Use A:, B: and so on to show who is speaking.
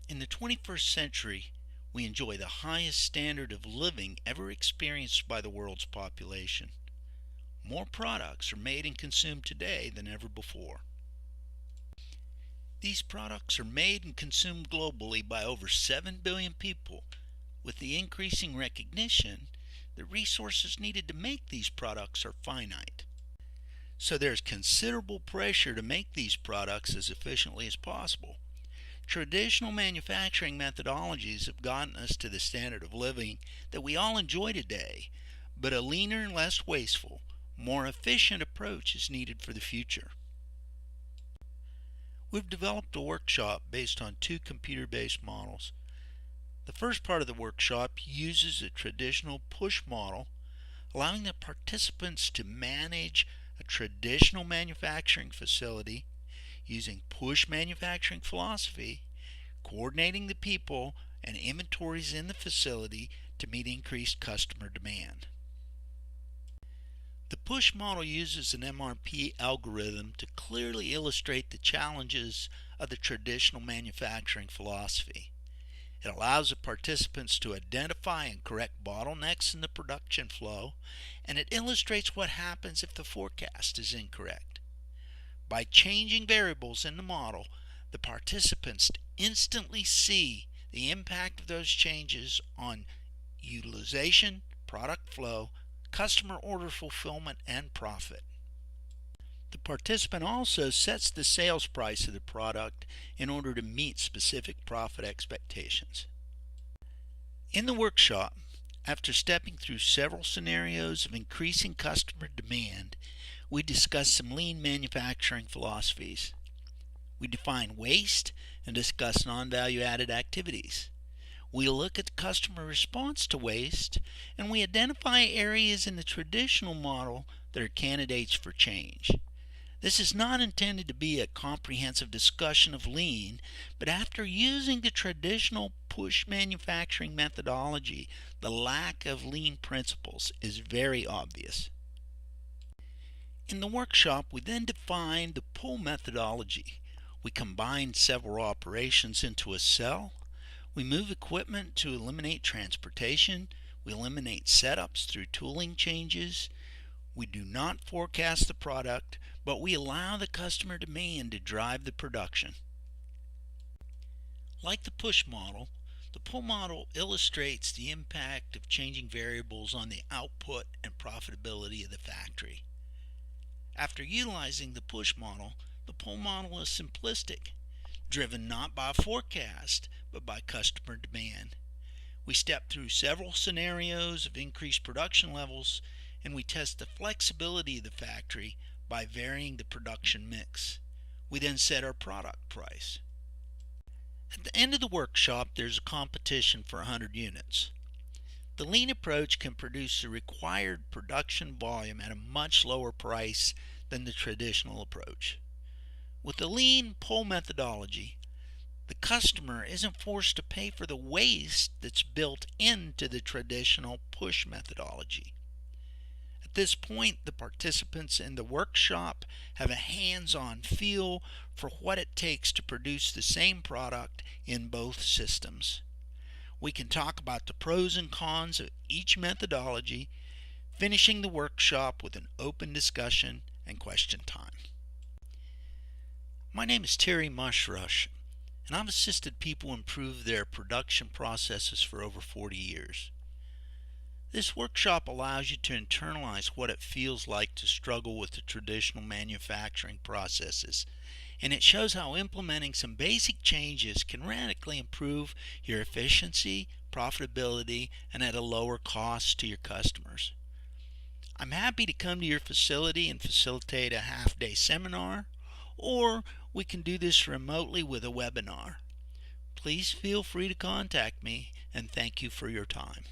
A: In the 21st century, we enjoy the highest standard of living ever experienced by the world's population. More products are made and consumed today than ever before. These products are made and consumed globally by over 7 billion people, with the increasing recognition that resources needed to make these products are finite. So there's considerable pressure to make these products as efficiently as possible. Traditional manufacturing methodologies have gotten us to the standard of living that we all enjoy today, but a leaner and less wasteful, more efficient approach is needed for the future. We've developed a workshop based on two computer-based models. The first part of the workshop uses a traditional push model, allowing the participants to manage a traditional manufacturing facility using push manufacturing philosophy, coordinating the people and inventories in the facility to meet increased customer demand. The push model uses an MRP algorithm to clearly illustrate the challenges of the traditional manufacturing philosophy. It allows the participants to identify and correct bottlenecks in the production flow, and it illustrates what happens if the forecast is incorrect. By changing variables in the model, the participants instantly see the impact of those changes on utilization, product flow, customer order fulfillment, and profit. The participant also sets the sales price of the product in order to meet specific profit expectations. In the workshop, after stepping through several scenarios of increasing customer demand, we discuss some lean manufacturing philosophies. We define waste and discuss non-value added activities. We look at the customer response to waste, and we identify areas in the traditional model that are candidates for change. This is not intended to be a comprehensive discussion of lean, but after using the traditional push manufacturing methodology, the lack of lean principles is very obvious. In the workshop, we then defined the pull methodology. We combined several operations into a cell. We move equipment to eliminate transportation. We eliminate setups through tooling changes. We do not forecast the product, but we allow the customer demand to drive the production. Like the push model, the pull model illustrates the impact of changing variables on the output and profitability of the factory. After utilizing the push model, the pull model is simplistic, driven not by forecast, but by customer demand. We step through several scenarios of increased production levels, and we test the flexibility of the factory by varying the production mix. We then set our product price. At the end of the workshop, there's a competition for 100 units. The lean approach can produce the required production volume at a much lower price than the traditional approach. With the lean pull methodology, the customer isn't forced to pay for the waste that's built into the traditional push methodology. At this point, the participants in the workshop have a hands-on feel for what it takes to produce the same product in both systems. We can talk about the pros and cons of each methodology, finishing the workshop with an open discussion and question time. My name is Mushrush, and I've assisted people improve their production processes for over 40 years. This workshop allows you to internalize what it feels like to struggle with the traditional manufacturing processes, and it shows how implementing some basic changes can radically improve your efficiency, profitability, and at a lower cost to your customers. I'm happy to come to your facility and facilitate a half-day seminar, or we can do this remotely with a webinar. Please feel free to contact me, and thank you for your time.